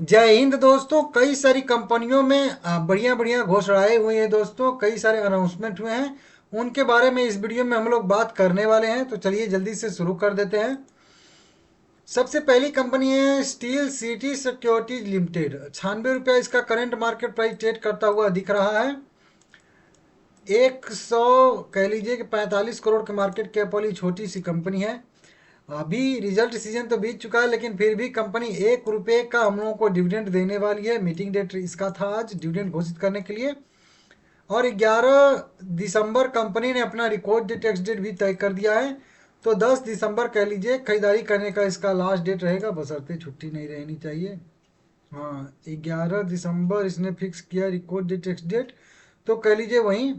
जय हिंद दोस्तों। कई सारी कंपनियों में बढ़िया बढ़िया घोषणाएं हुई हैं दोस्तों, कई सारे अनाउंसमेंट हुए हैं। उनके बारे में इस वीडियो में हम लोग बात करने वाले हैं, तो चलिए जल्दी से शुरू कर देते हैं। सबसे पहली कंपनी है स्टील सिटी सिक्योरिटीज लिमिटेड। 96 रुपया इसका करंट मार्केट प्राइस ट्रेड करता हुआ दिख रहा है। 100 कह लीजिए कि 45 करोड़ के मार्केट कैप वाली छोटी सी कंपनी है। अभी रिजल्ट सीजन तो बीत चुका है, लेकिन फिर भी कंपनी 1 रुपये का हम लोगों को डिविडेंड देने वाली है। मीटिंग डेट इसका था आज डिविडेंड घोषित करने के लिए। और 11 दिसंबर कंपनी ने अपना रिकॉर्ड डेट टैक्स डेट भी तय कर दिया है। तो 10 दिसंबर कह लीजिए खरीदारी करने का इसका लास्ट डेट रहेगा, बशर्ते छुट्टी नहीं रहनी चाहिए। हाँ, 11 दिसंबर इसने फिक्स किया रिकॉर्ड डेट टैक्स डेट। तो कह लीजिए वहीं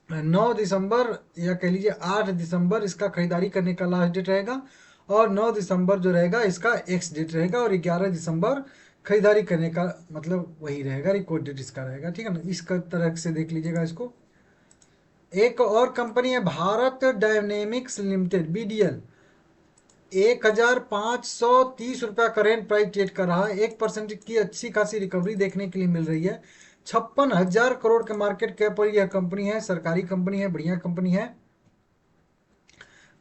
9 दिसंबर या कह लीजिए 8 दिसंबर इसका खरीदारी करने का लास्ट डेट रहेगा। और 9 दिसंबर जो रहेगा इसका एक्स डेट रहेगा। और 11 दिसंबर खरीदारी करने का मतलब वही रहेगा, रिकॉर्ड डेट इसका रहेगा। ठीक है ना, इस तरह से देख लीजिएगा इसको। एक और कंपनी है भारत डायनेमिक्स लिमिटेड, BDL। 1,530 रुपया करेंट प्राइस ट्रेड कर रहा है। 1% की अच्छी खासी रिकवरी देखने के लिए मिल रही है। 56,000 करोड़ के मार्केट कैप पर यह कंपनी है। सरकारी कंपनी है, बढ़िया कंपनी है।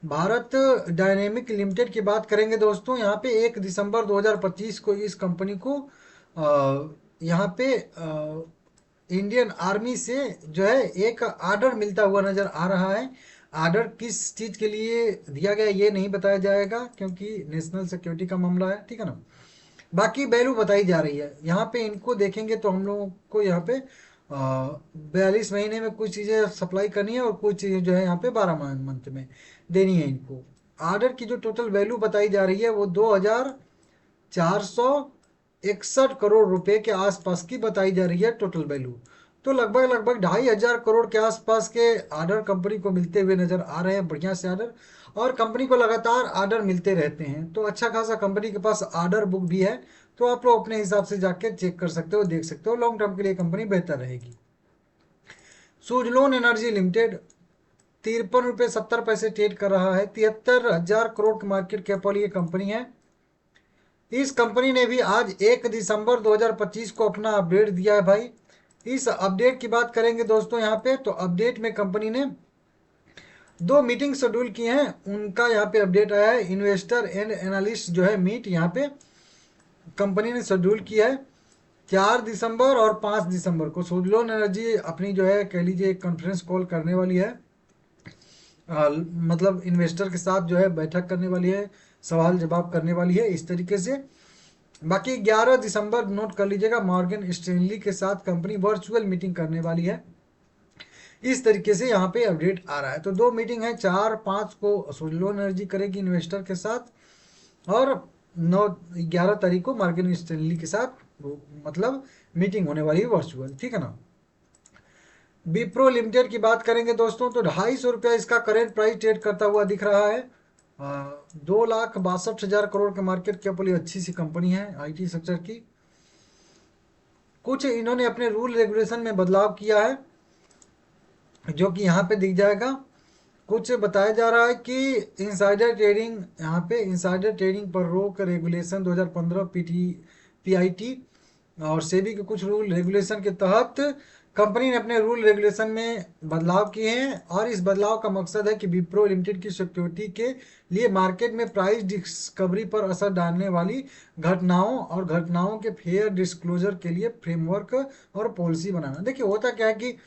भारत डायनेमिक लिमिटेड की बात करेंगे दोस्तों, यहाँ पे 1 दिसंबर 2025 को इस कंपनी को यहाँ पे इंडियन आर्मी से जो है एक आर्डर मिलता हुआ नजर आ रहा है। आर्डर किस चीज के लिए दिया गया ये नहीं बताया जाएगा, क्योंकि नेशनल सिक्योरिटी का मामला है। ठीक है ना। बाकी वैल्यू बताई जा रही है। यहाँ पे इनको देखेंगे तो हम लोगों को यहाँ पे 42 महीने में कुछ चीज़ें सप्लाई करनी है और कुछ चीज़ें जो है यहाँ पे 12 मंथ में देनी है इनको। आर्डर की जो टोटल वैल्यू बताई जा रही है वो 2,461 करोड़ रुपए के आसपास की बताई जा रही है टोटल वैल्यू। तो लगभग लगभग 2,500 करोड़ के आसपास के आर्डर कंपनी को मिलते हुए नजर आ रहे हैं, बढ़िया से आर्डर। और कंपनी को लगातार आर्डर मिलते रहते हैं, तो अच्छा खासा कंपनी के पास आर्डर बुक भी है। तो आप लोग अपने हिसाब से जाके चेक कर सकते हो, देख सकते हो। लॉन्ग टर्म के लिए कंपनी बेहतर रहेगी। सुजलोन एनर्जी लिमिटेड 53 रुपये 70 पैसे ट्रेड कर रहा है। 73,000 करोड़ की मार्केट कैप वाली ये कंपनी है। इस कंपनी ने भी आज 1 दिसंबर 2025 को अपना अपडेट दिया है भाई। इस अपडेट की बात करेंगे दोस्तों यहाँ पे, तो अपडेट में कंपनी ने 2 मीटिंग शेड्यूल की हैं। उनका यहाँ पे अपडेट आया है। इन्वेस्टर एंड एनालिस्ट जो है मीट यहाँ पे कंपनी ने शेड्यूल किया है। 4 दिसंबर और 5 दिसंबर को सुजलोन एनर्जी अपनी जो है कह लीजिए एक कॉन्फ्रेंस कॉल करने वाली है। मतलब इन्वेस्टर के साथ जो है बैठक करने वाली है, सवाल जवाब करने वाली है, इस तरीके से। बाकी 11 दिसंबर नोट कर लीजिएगा, मॉर्गन स्टैनली के साथ कंपनी वर्चुअल मीटिंग करने वाली है। इस तरीके से यहाँ पे अपडेट आ रहा है। तो 2 मीटिंग है, 4-5 को सुजलोन एनर्जी करेगी इन्वेस्टर के साथ, और 9-11 तारीख को मॉर्गन स्टैनली के साथ मतलब मीटिंग होने वाली है वर्चुअल। ठीक है ना। विप्रो लिमिटेड की बात करेंगे दोस्तों, तो 250 रुपया इसका करेंट प्राइस ट्रेड करता हुआ दिख रहा है। 2,62,000 करोड़ के मार्केट कैप वाली अच्छी सी कंपनी है IT सेक्टर की। कुछ इन्होंने अपने रूल रेगुलेशन में बदलाव किया है, जो कि यहाँ पे दिख जाएगा। कुछ बताया जा रहा है कि इनसाइडर ट्रेडिंग, यहाँ पे इनसाइडर ट्रेडिंग पर रोक रेगुलेशन 2015 PIT और सेबी के कुछ रूल रेगुलेशन के तहत कंपनी ने अपने रूल रेगुलेशन में बदलाव किए हैं। और इस बदलाव का मकसद है कि विप्रो लिमिटेड की सिक्योरिटी के लिए मार्केट में प्राइस डिस्कवरी पर असर डालने वाली घटनाओं के फेयर डिस्क्लोजर के लिए फ्रेमवर्क और पॉलिसी बनाना। देखिए होता क्या है कि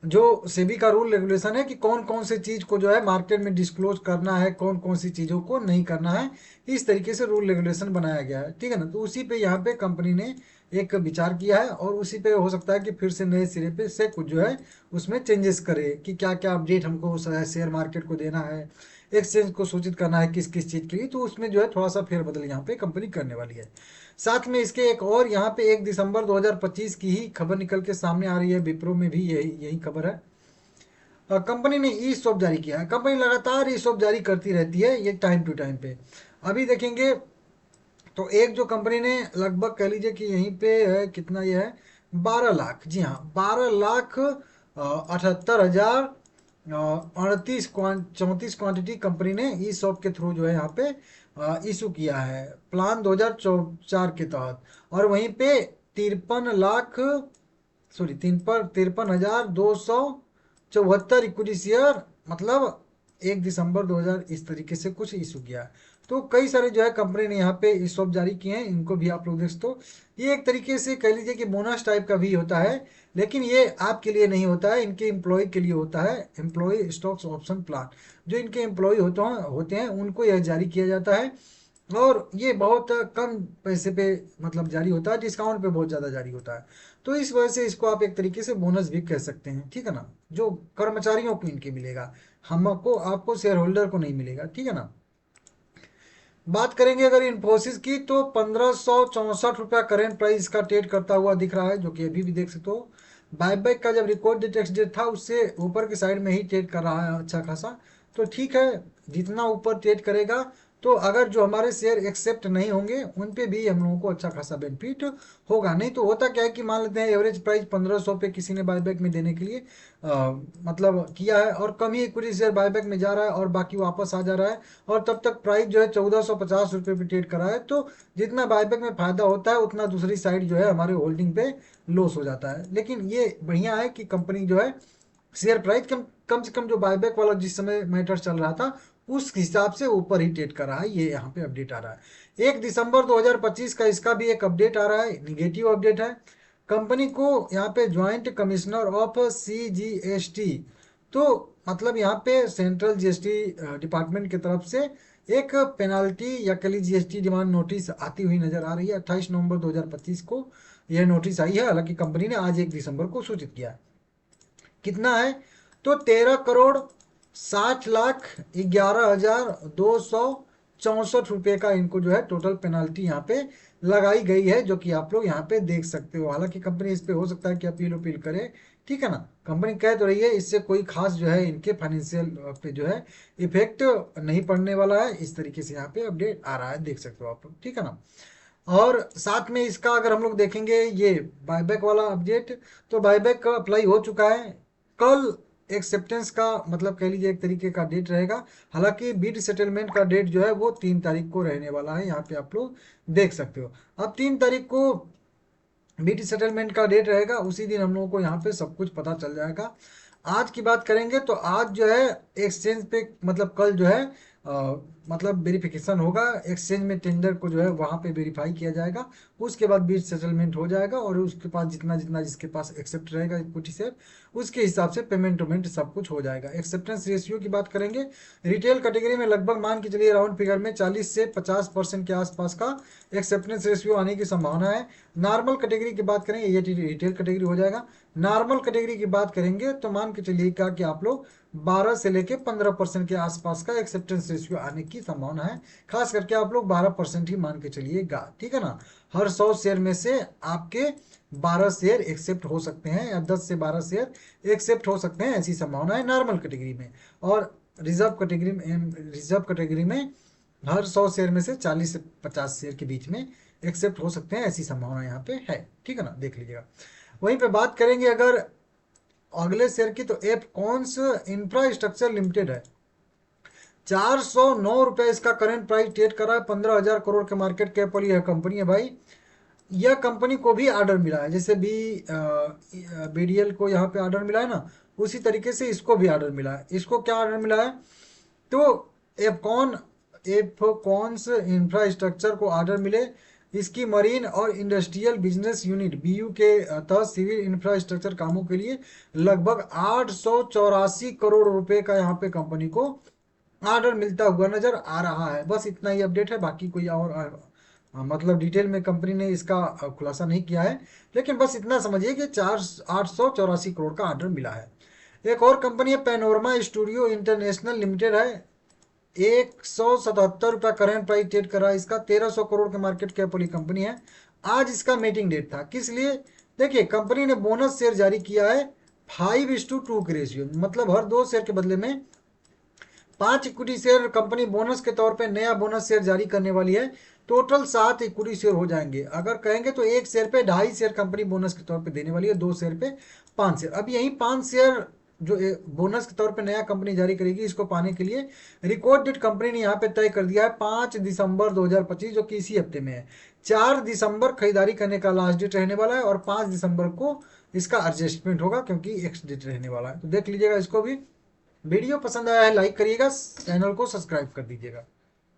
जो सेबी का रूल रेगुलेशन है कि कौन कौन सी चीज को जो है मार्केट में डिस्क्लोज करना है, कौन कौन सी चीजों को नहीं करना है, इस तरीके से रूल रेगुलेशन बनाया गया है। ठीक है ना। तो उसी पे यहाँ पे कंपनी ने एक विचार किया है, और उसी पे हो सकता है कि फिर से नए सिरे पे से कुछ जो है उसमें चेंजेस करे कि क्या क्या अपडेट हमको शेयर मार्केट को देना है, एक्सचेंज को सूचित करना है किस किस चीज के लिए। तो उसमें जो है थोड़ा सा फेरबदल यहाँ पे कंपनी करने वाली है। साथ में इसके एक और यहाँ पे 1 दिसंबर 2025 की ही खबर निकल के सामने आ रही है। विप्रो में भी यही यही खबर है। कंपनी ने ई शॉप जारी किया है। कंपनी लगातार ई शॉप जारी करती रहती है, ये टाइम टू टाइम पे। अभी देखेंगे तो एक जो कंपनी ने लगभग कह लीजिए कि यहीं पे है, कितना ये है, 12 लाख, जी हाँ 12,78,000 38 34 क्वांटिटी कंपनी ने ई शॉप के थ्रू जो है यहाँ पे इशू किया है प्लान 2004 के तहत, और वहीं पे 53 लाख, सॉरी 53,274 इक्विटी शेयर, मतलब 1 दिसंबर 2000 इस तरीके से कुछ इशू किया है। तो कई सारे जो है कंपनी ने यहाँ पे स्टॉप जारी किए हैं, इनको भी आप लोग देख सकते हो। ये एक तरीके से कह लीजिए कि बोनस टाइप का भी होता है, लेकिन ये आपके लिए नहीं होता है, इनके एम्प्लॉय के लिए होता है। एम्प्लॉय स्टॉक्स ऑप्शन प्लान, जो इनके एम्प्लॉय होते हैं उनको यह जारी किया जाता है, और ये बहुत कम पैसे पे मतलब जारी होता है, डिस्काउंट पे बहुत ज़्यादा जारी होता है। तो इस वजह से इसको आप एक तरीके से बोनस भी कह सकते हैं, ठीक है ना, जो कर्मचारियों को इनके मिलेगा, हमको आपको शेयर होल्डर को नहीं मिलेगा, ठीक है ना। बात करेंगे अगर इन्फोसिस की, तो 1564 रुपया करेंट प्राइस का ट्रेड करता हुआ दिख रहा है, जो कि अभी भी देख सकते हो। बायबैक का जब रिकॉर्ड डेट टेक्स डेट था उससे ऊपर की साइड में ही ट्रेड कर रहा है अच्छा खासा, तो ठीक है। जितना ऊपर ट्रेड करेगा, तो अगर जो हमारे शेयर एक्सेप्ट नहीं होंगे उन पे भी हम लोगों को अच्छा खासा बेनिफिट होगा। नहीं तो होता क्या है कि मान लेते हैं एवरेज प्राइस 1500 पे किसी ने बायबैक में देने के लिए मतलब किया है, और कम ही इक्विटी शेयर बायबैक में जा रहा है और बाकी वापस आ जा रहा है, और तब तक प्राइस जो है 1450 रुपये पे ट्रेड करा है, तो जितना बायबैक में फायदा होता है उतना दूसरी साइड जो है हमारे होल्डिंग पे लॉस हो जाता है। लेकिन ये बढ़िया है कि कंपनी जो है शेयर प्राइस कम से कम जो बायबैक वाला जिस समय मैटर चल रहा था उस हिसाब से ऊपर ही ट्रेड कर रहा है, ये यहाँ पे अपडेट आ रहा है। 1 दिसंबर 2025 का इसका भी एक अपडेट आ रहा है, निगेटिव अपडेट है। कंपनी को यहाँ पे ज्वाइंट कमिश्नर ऑफ CGST, तो मतलब यहाँ पे सेंट्रल GST डिपार्टमेंट की तरफ से एक पेनाल्टी या कह लीजिए GST डिमांड नोटिस आती हुई नजर आ रही है। 28 नवंबर 2025 को यह नोटिस आई है, हालांकि कंपनी ने आज 1 दिसंबर को सूचित किया है। कितना है, तो 13,60,11,264 का इनको जो है टोटल पेनाल्टी यहाँ पे लगाई गई है, जो कि आप लोग यहाँ पे देख सकते हो। हालांकि कंपनी इस पे हो सकता है कि अपील करे, ठीक है ना। कंपनी कह तो रही है इससे कोई खास जो है इनके फाइनेंशियल पे जो है इफेक्ट नहीं पड़ने वाला है, इस तरीके से यहाँ पे अपडेट आ रहा है, देख सकते हो आप लोग, ठीक है ना। और साथ में इसका अगर हम लोग देखेंगे ये बायबैक वाला अपडेट, तो बायबैक का अप्लाई हो चुका है। कल एक्सेप्टेंस का मतलब कह लीजिए एक तरीके का डेट रहेगा, हालांकि बिड सेटलमेंट का डेट जो है वो 3 तारीख को रहने वाला है, यहाँ पे आप लोग देख सकते हो। अब 3 तारीख को बिड सेटलमेंट का डेट रहेगा, उसी दिन हम लोगों को यहाँ पे सब कुछ पता चल जाएगा। आज की बात करेंगे तो आज जो है एक्सचेंज पे मतलब कल जो है मतलब वेरिफिकेशन होगा, एक्सचेंज में टेंडर को जो है वहाँ पे वेरीफाई किया जाएगा, उसके बाद बिड सेटलमेंट हो जाएगा, और उसके पास जितना जितना जिसके पास एक्सेप्ट रहेगा इक्विटी शेयर उसके हिसाब से पेमेंट वेमेंट सब कुछ हो जाएगा। एक्सेप्टेंस रेशियो की बात करेंगे, रिटेल कैटेगरी में लगभग मान के चलिए राउंड फिगर में 40 से 50% के आसपास का एक्सेप्टेंस रेशियो आने की संभावना है। नॉर्मल कैटेगरी की बात करेंगे, ये रिटेल कैटेगरी हो जाएगा। नॉर्मल कैटेगरी की बात करेंगे तो मान के चलिए कि आप लोग 12 से लेके 15% के आसपास का एक्सेप्टेंस रेशियो आने की संभावना है। खास करके आप लोग 12% ही मान के चलिएगा, ठीक है ना। हर 100 शेयर में से आपके 12 शेयर एक्सेप्ट हो सकते हैं, या 10 से 12 शेयर एक्सेप्ट हो सकते हैं, ऐसी संभावना है नॉर्मल कैटेगरी में। और रिजर्व कैटेगरी में हर 100 शेयर में से 40 से 50 शेयर के बीच में एक्सेप्ट हो सकते हैं, ऐसी संभावना यहाँ पे है, ठीक है ना, देख लीजिएगा। वहीं पे बात करेंगे अगर अगले शेयर की, तो एफकॉन्स इंफ्रास्ट्रक्चर लिमिटेड है। 409 रुपये इसका करंट प्राइस ट्रेड कर रहा है, 15,000 करोड़ के मार्केट कैप वाली यह कंपनी है भाई। यह कंपनी को भी ऑर्डर मिला है, जैसे BDL को यहाँ पे ऑर्डर मिला है ना, उसी तरीके से इसको भी ऑर्डर मिला है। इसको क्या ऑर्डर मिला है, तो एफकॉन्स इंफ्रास्ट्रक्चर को ऑर्डर मिले, इसकी मरीन और इंडस्ट्रियल बिजनेस यूनिट BU के तहत सिविल इंफ्रास्ट्रक्चर कामों के लिए लगभग 884 करोड़ रुपए का यहाँ पे कंपनी को ऑर्डर मिलता हुआ नजर आ रहा है। बस इतना ही अपडेट है, बाकी कोई और मतलब डिटेल में कंपनी ने इसका खुलासा नहीं किया है, लेकिन बस इतना समझिए कि 884 करोड़ का ऑर्डर मिला है। एक और कंपनी है पैनोरमा स्टूडियो इंटरनेशनल लिमिटेड है, 177 रुपया करंट प्राइस ट्रेड कर रहा है, इसका 1300 करोड़ के मार्केट कैप वाली कंपनी है। आज इसका मीटिंग डेट था, किस लिए, देखिए कंपनी ने बोनस शेयर जारी किया है 5:2 के रेशियो, मतलब हर 2 शेयर के बदले में 5 इक्विटी शेयर कंपनी बोनस के तौर पे नया बोनस शेयर जारी करने वाली है। टोटल 7 इक्विटी शेयर हो जाएंगे, अगर कहेंगे तो 1 शेयर पे 2.5 शेयर कंपनी बोनस के तौर पे देने वाली है, 2 शेयर पे 5 शेयर। अब यही 5 शेयर जो बोनस के तौर पे नया कंपनी जारी करेगी, इसको पाने के लिए रिकॉर्ड डेट कंपनी ने यहाँ पे तय कर दिया है 5 दिसंबर 2025, जो कि इसी हफ्ते में है। 4 दिसंबर खरीदारी करने का लास्ट डेट रहने वाला है और 5 दिसंबर को इसका एडजस्टमेंट होगा, क्योंकि एक्स डेट रहने वाला है। तो देख लीजिएगा इसको भी। वीडियो पसंद आया है लाइक करिएगा, चैनल को सब्सक्राइब कर दीजिएगा।